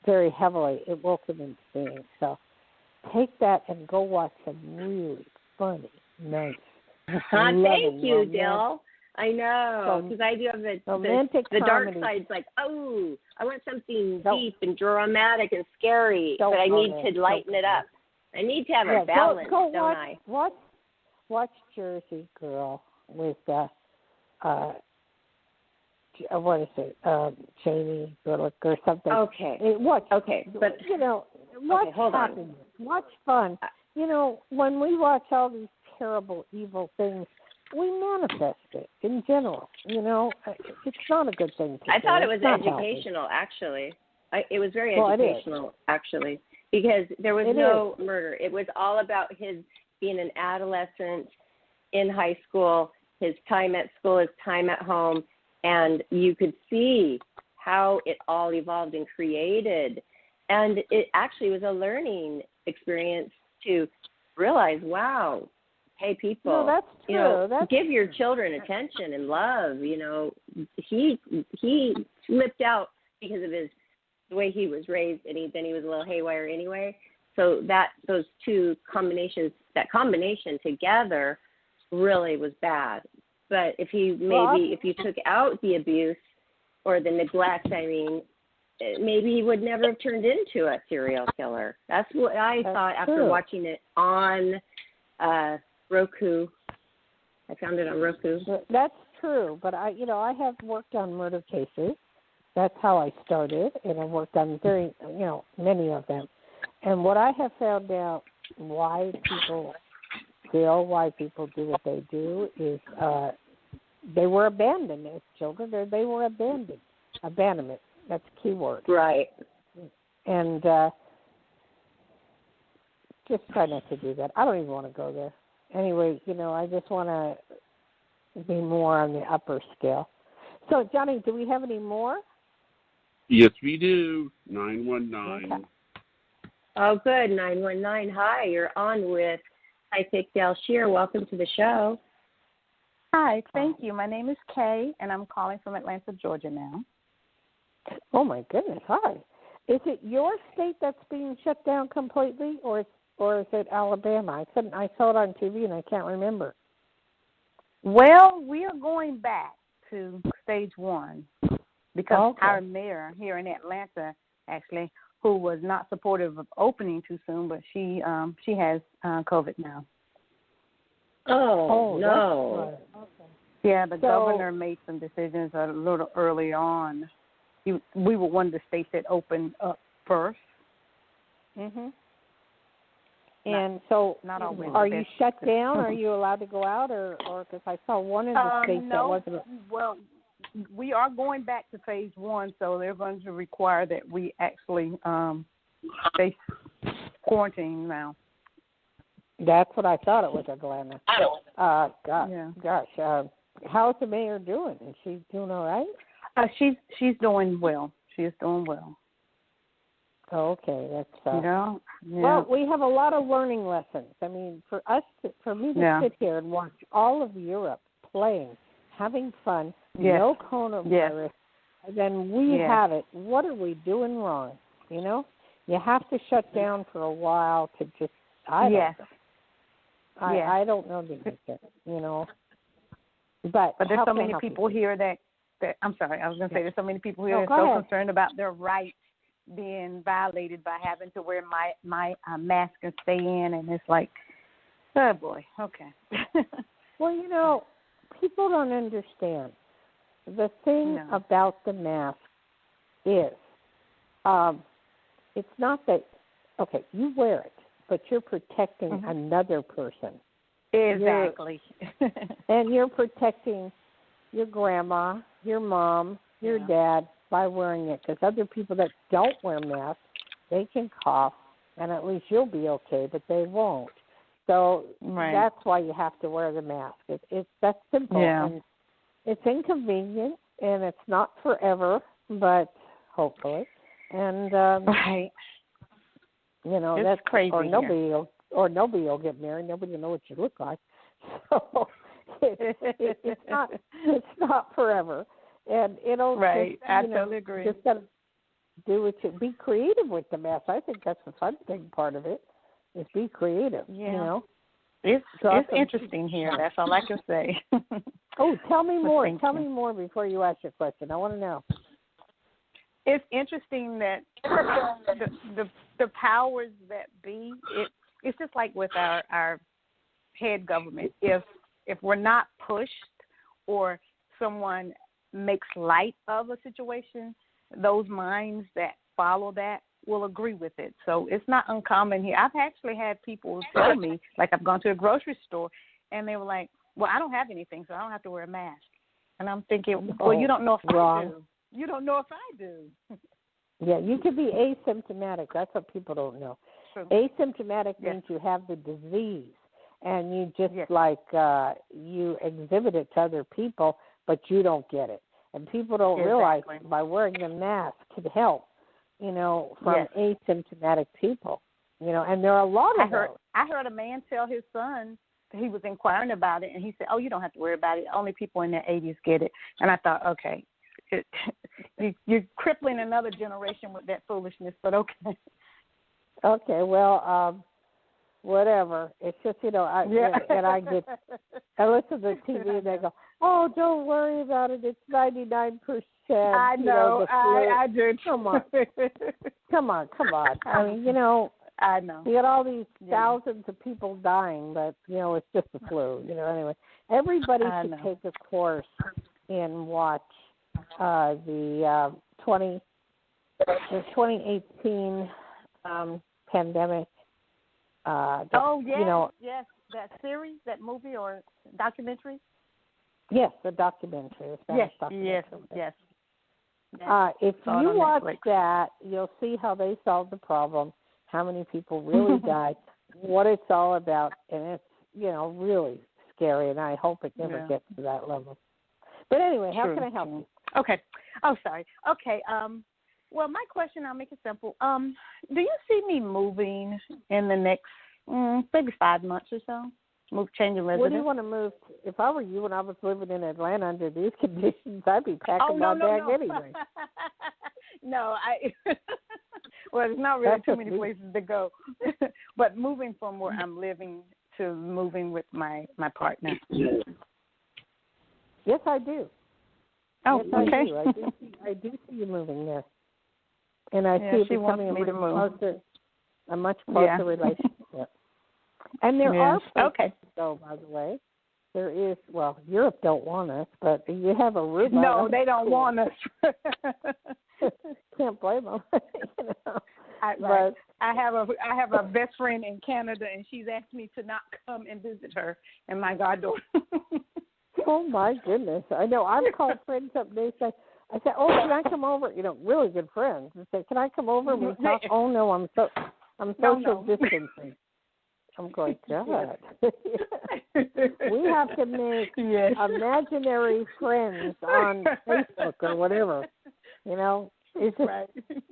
very heavily, it will come into being. So take that and go watch some really funny, nice, thank you, Dayle. I know, because I do have the dark side's like, oh, I want something deep and dramatic and scary, but I need to lighten it up. I need to have a balance, don't I? Watch Jersey Girl with, what is it, Jamie Bullock or something. Okay. But, you know, watch happiness. Watch fun. You know, when we watch all these terrible, evil things, we manifest it in general. You know, it's not a good thing to do. I thought it was educational, actually. It was very educational, actually, because there was no murder. It was all about his being an adolescent in high school, his time at school, his time at home, and you could see how it all evolved and created. And it actually was a learning experience to realize, wow, hey, people, no, that's true. You know, give your children attention and love. You know, he flipped out because of the way he was raised, and then he was a little haywire anyway. So that combination together really was bad. But if you took out the abuse or the neglect, I mean, maybe he would never have turned into a serial killer. That's what I thought after watching it on Roku. I found it on Roku. That's true, but I have worked on murder cases. That's how I started, and I've worked on many of them. And what I have found out why people do what they do is they were abandoned as children, or they were abandoned. Abandonment, that's a key word. Right. And just try not to do that. I don't even want to go there. Anyway, I just want to be more on the upper scale. So, Johnny, do we have any more? Yes, we do. 919. Okay. Oh, good. 919. Hi, you're on with Psychic Dayle Schear. Welcome to the show. Hi, thank you. My name is Kay, and I'm calling from Atlanta, Georgia now. Oh, my goodness. Hi. Is it your state that's being shut down completely, or is it Alabama? I saw it on TV, and I can't remember. Well, we are going back to stage one. because our mayor here in Atlanta, actually, who was not supportive of opening too soon, but she has COVID now. Oh no. Okay. Yeah, the governor made some decisions a little early on. We were one of the states that opened up first. Mhm. And so, not always. Are you shut down? Are you allowed to go out, or because I saw one of the states that wasn't? Well, we are going back to phase 1, so they're going to require that we actually stay quarantined now. That's what I thought it was, Atlanta. Gosh, how's the mayor doing? Is she doing all right? She's doing well. She is doing well. Okay, that's yeah. Well, we have a lot of learning lessons. I mean, for me to sit here and watch all of Europe playing, having fun, no coronavirus, and then we have it. What are we doing wrong? You know, you have to shut down for a while to just. I don't know the answer. You know, but there's so many people here that I'm sorry. I was going to say there's so many people here that are so concerned about their rights being violated by having to wear my mask and stay in, and it's like, oh boy, okay. Well, you know, people don't understand. The thing about the mask is, it's not that, you wear it, but you're protecting another person. Exactly. And you're protecting your grandma, your mom, your dad, by wearing it, because other people that don't wear masks, they can cough, and at least you'll be okay, but they won't. So that's why you have to wear the mask. It's that simple. Yeah. And it's inconvenient, and it's not forever, but hopefully. And you know, it's that's crazy. Or nobody will get married. Nobody will know what you look like. So it's not forever. And it'll I totally agree. Just gotta do what you be creative with the mask. I think that's the fun thing part of it is be creative. Yeah. You know, it's interesting here. That's all I can say. Tell me more. Tell me more before you ask your question. I want to know. It's interesting that the powers that be. It's just like with our head government. If we're not pushed or someone makes light of a situation, those minds that follow that will agree with it. So it's not uncommon here. I've actually had people tell me, like I've gone to a grocery store, and they were like, well, I don't have anything, so I don't have to wear a mask. And I'm thinking, well, you don't know if I do. You don't know if I do. Yeah, you could be asymptomatic. That's what people don't know. True. Asymptomatic means you have the disease, and you just you exhibit it to other people, but you don't get it. And people don't realize by wearing the mask can help, you know, from asymptomatic people. You know, and there are a lot of those. I heard a man tell his son, he was inquiring about it, and he said, oh, you don't have to worry about it. Only people in their 80s get it. And I thought, okay, you're crippling another generation with that foolishness, but okay. Okay, well, whatever. It's just, you know, I listen to the TV and they go, oh, don't worry about it. It's 99%. I know. I do. Come on. Come on. I mean, you know. I know. You got all these thousands of people dying, but, you know, it's just the flu. You know, anyway. Everybody should take a course and watch the 2018 pandemic. Yes, that series, that movie or documentary. Yes, the documentary. Yes. If you watch that, you'll see how they solved the problem, how many people really died, what it's all about, and it's, you know, really scary, and I hope it never gets to that level. But anyway, how can I help you? Okay. Oh, sorry. Okay. Well, my question, I'll make it simple. Do you see me moving in the next maybe 5 months or so? Changing residence? Where do you want to move? If I were you when I was living in Atlanta under these conditions, I'd be packing my bag anyway. Well, there's not really too many places to go. But moving from where I'm living to moving with my partner. Yes, I do. Oh, yes, okay. I do see you moving there, and I see it becoming a much closer relationship. And there are places to go, by the way. There is, well, Europe don't want us, but you have Aruba. No, they don't want us. Can't blame them. But I have a best friend in Canada, and she's asked me to not come and visit her and my goddaughter. Oh my goodness! I know. I've called friends up. They say, "I said, oh, can I come over?" You know, really good friends. And say, "Can I come over and we talk?" Oh no, I'm social distancing. I'm going, God. We have to make imaginary friends on Facebook or whatever. You know, it's just,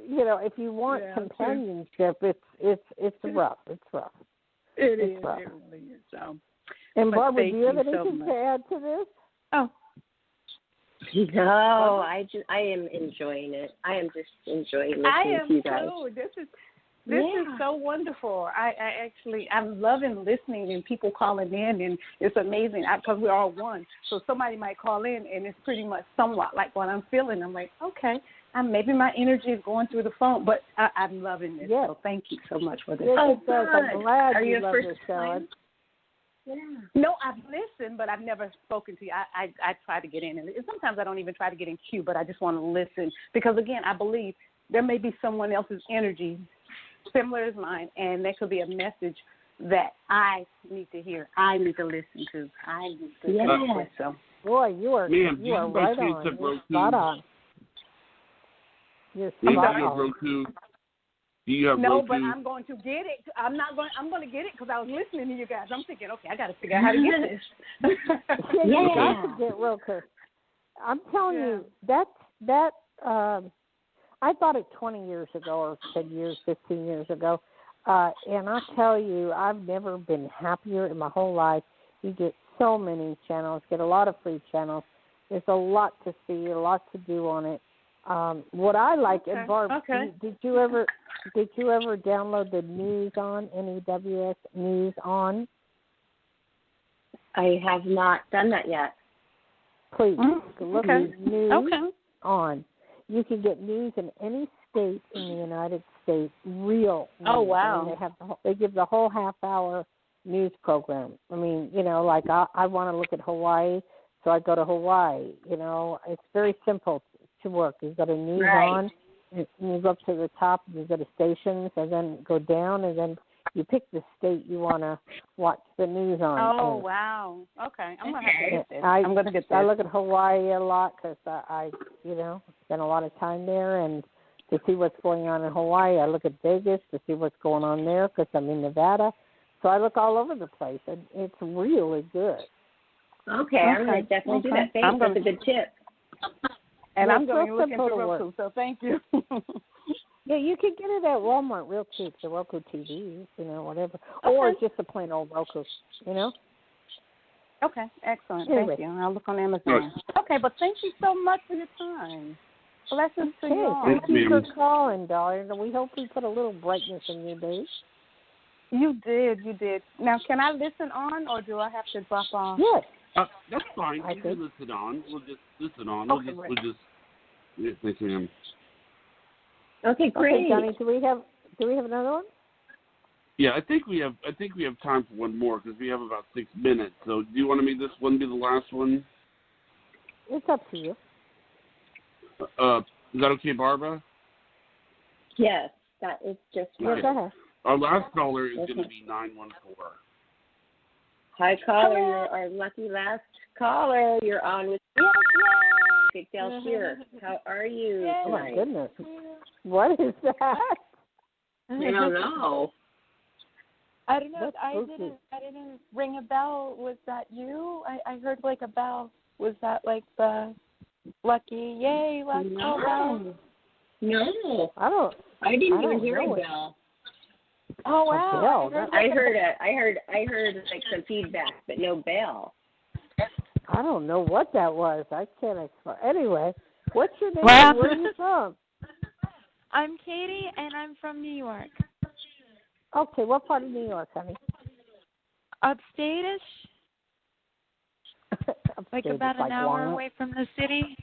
you know, if you want companionship, it's rough. It's rough. It is. Rough. It really is. So. And Barbara, do you have anything to add to this? Oh. No, I am enjoying it. I am just enjoying listening to you guys. This is so wonderful. I'm loving listening and people calling in, and it's amazing because we're all one. So somebody might call in, and it's pretty much somewhat like what I'm feeling. I'm like, okay, maybe my energy is going through the phone, but I'm loving this. Yes. So thank you so much for this. Yes, I'm glad you love this show. Yeah. No, I've listened, but I've never spoken to you. I try to get in, and sometimes I don't even try to get in queue, but I just want to listen because, again, I believe there may be someone else's energy similar as mine, and there could be a message that I need to hear. I need to listen to. I need to listen. So, boy, you are right on. You're spot on. You're spot on. Roku? Do you have no, Roku? But I'm going to get it. I'm going to get it because I was listening to you guys. I'm thinking, okay, I got to figure out how to get this. You got to get Roku. I'm telling you, that. I bought it 20 years ago, or 10 years, 15 years ago, and I'll tell you, I've never been happier in my whole life. You get so many channels, get a lot of free channels. There's a lot to see, a lot to do on it. What I like, and Barb, did you ever download the News On, NEWS News On? I have not done that yet. Please look at News On. You can get news in any state in the United States, real news. Oh, wow. I mean, they give the whole half-hour news program. I mean, you know, like I want to look at Hawaii, so I go to Hawaii. You know, it's very simple to work. You go to News On, and you go up to the top, and you go to stations, and then go down, and then you pick the state you want to watch the news on. Oh, wow. Okay. I'm going to have to get this. I'm going to get this. I look at Hawaii a lot because I spend a lot of time there, and to see what's going on in Hawaii. I look at Vegas to see what's going on there because I'm in Nevada. So I look all over the place, and it's really good. Okay. I'm going to definitely do that. Thanks. That's a good tip. And I'm going to look into Roku, so thank you. Yeah, you can get it at Walmart real cheap, the Roku TVs, you know, whatever. Or just a plain old Roku, you know? Okay, excellent. Thank you. I'll look on Amazon. Okay, but thank you so much for your time. Blessings to you all. Thank you for calling, darling. We hope we put a little brightness in your day. You did. Now, can I listen on, or do I have to drop off? Yes. That's fine. You can listen on. We'll just listen on. Okay, we'll just yes, ma'am. Okay, great. Okay, Johnny, do we have another one? Yeah, I think we have time for one more because we have about 6 minutes. So, do you want to make this one be the last one? It's up to you. Is that okay, Barbara? Yes, that is just fine. Go ahead. Our last caller is going to be 914. Hi, caller. You're our lucky last caller. You're on with Dayle Schear. How are you? Oh my goodness! What is that? I don't know. I don't know. I didn't ring a bell. Was that you? I heard like a bell. Was that like the lucky last call bell? No. I didn't even hear a bell. Oh wow! I heard like some feedback, but no bell. I don't know what that was. I can't explain. Anyway, what's your name? Where are you from? I'm Katie, and I'm from New York. Okay, what part of New York, honey? Upstate-ish. Like about an hour away from the city?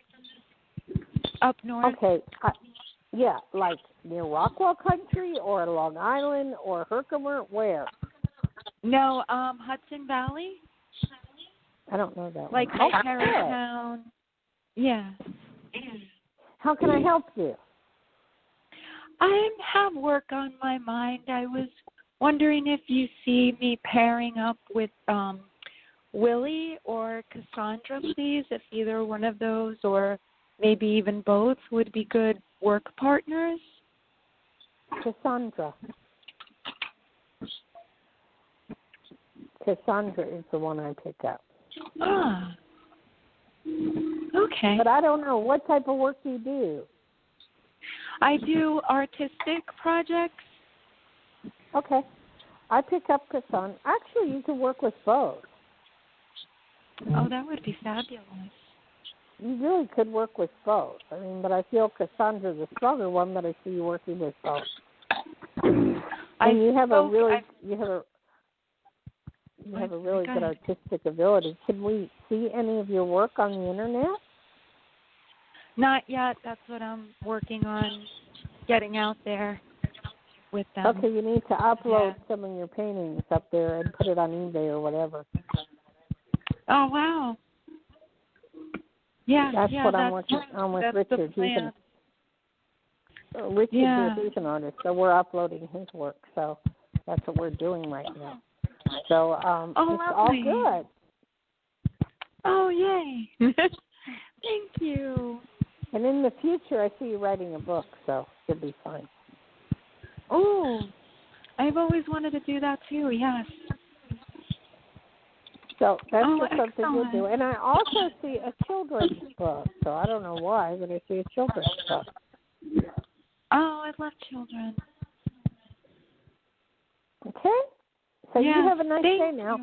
Up north? Okay. Yeah, like near Rockwell Country or Long Island or Herkimer, where? No, Hudson Valley. I don't know that like one. Like Tarrytown. Yeah. How can I help you? I have work on my mind. I was wondering if you see me pairing up with Willie or Cassandra, please, if either one of those or maybe even both would be good work partners. Cassandra. Cassandra is the one I pick up. Ah. Okay. But I don't know. What type of work do you do? I do artistic projects. Okay. I pick up Cassandra. Actually, you can work with both. Oh, that would be fabulous. You really could work with both. I mean, but I feel Cassandra's the stronger one, but I see you working with both. And you have a really good artistic ability. Can we see any of your work on the internet? Not yet. That's what I'm working on, getting out there with them. Okay, you need to upload some of your paintings up there and put it on eBay or whatever. Oh, wow. Yeah, that's what I'm working on with Richard. He's an artist, so we're uploading his work. So that's what we're doing right now. So it's all good. Oh, yay. Thank you. And in the future, I see you writing a book, so you'll be fine. Oh, I've always wanted to do that too, yes. So that's just something we'll do. And I also see a children's book, so I don't know why, but I see a children's book. Oh, I love children. Okay. So you have a nice day now.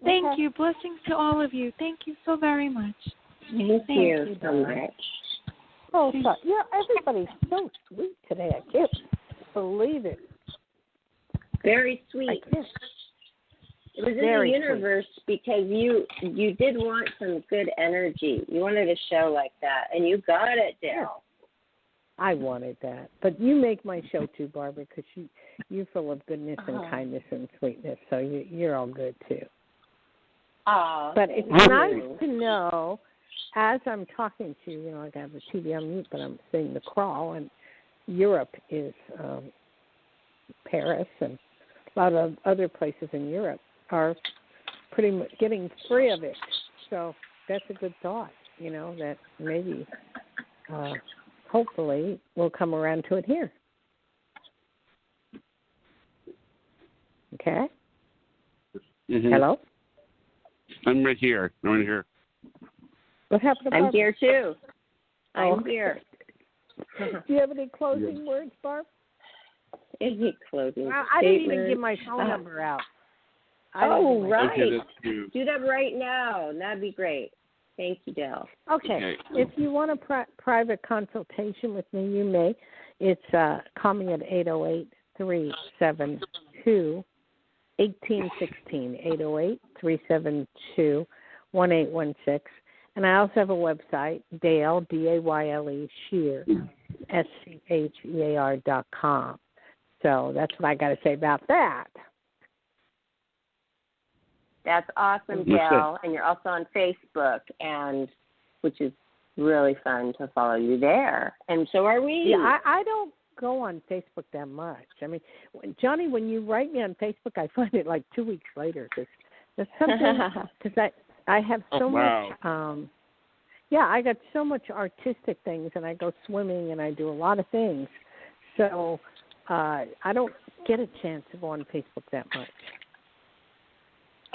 Thank you. Blessings to all of you. Thank you so very much. Thank you so much. Oh, sorry. Yeah, everybody's so sweet today. I can't believe it. Very sweet. It was in the universe because you did want some good energy. You wanted a show like that, and you got it, Dayle. I wanted that. But you make my show too, Barbara, because you're full of goodness and kindness and sweetness, so you're all good too. But it's nice to know, as I'm talking to you, like I have the TV on mute, but I'm saying the crawl, and Europe is Paris and a lot of other places in Europe are pretty much getting free of it. So that's a good thought, that maybe hopefully we'll come around to it here. Okay? Mm-hmm. Hello? I'm right here. What happened to I'm Barb? here, too. I'm here. Do you have any closing words, Barb? Any closing I didn't even give my phone number out. Right. Okay, do that right now. That'd be great. Thank you, Dayle. Okay. If you want a private consultation with me, you may. It's call me at 808-372-1816, 808-372-1816. And I also have a website, Dayle, Dayle, Schear, SCHEAR.com. So that's what I got to say about that. That's awesome, Dayle. And you're also on Facebook, which is really fun to follow you there. And so are we. Yeah, I don't go on Facebook that much. I mean, Johnny, when you write me on Facebook, I find it like 2 weeks later because there's something because I have so much. I got so much artistic things, and I go swimming, and I do a lot of things. So I don't get a chance to go on Facebook that much.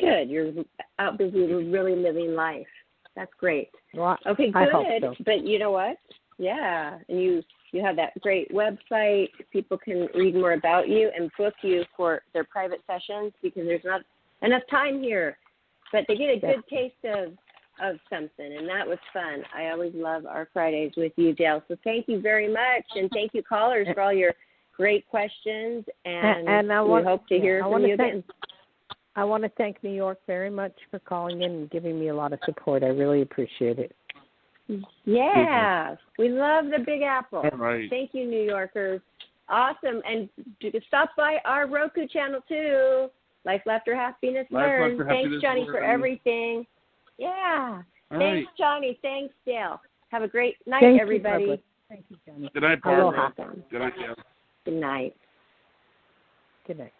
Good. You're out busy really living life. That's great. Well, okay, good. I hope so. But you know what? Yeah. And you have that great website. People can read more about you and book you for their private sessions because there's not enough time here. But they get a good taste of something, and that was fun. I always love our Fridays with you, Dayle. So thank you very much, and thank you, callers, for all your great questions, and we hope to hear from you again. I want to thank New York very much for calling in and giving me a lot of support. I really appreciate it. Yeah, we love the Big Apple. All right. Thank you, New Yorkers. Awesome. And stop by our Roku channel, too. Life, Laughter, Happiness, Learn. Thanks, Johnny, for everything. Yeah. Thanks, Johnny. Thanks, Dayle. Have a great night, everybody. Thank you, Johnny. Good night, Barbara. Good night, Dayle. Good night. Good night.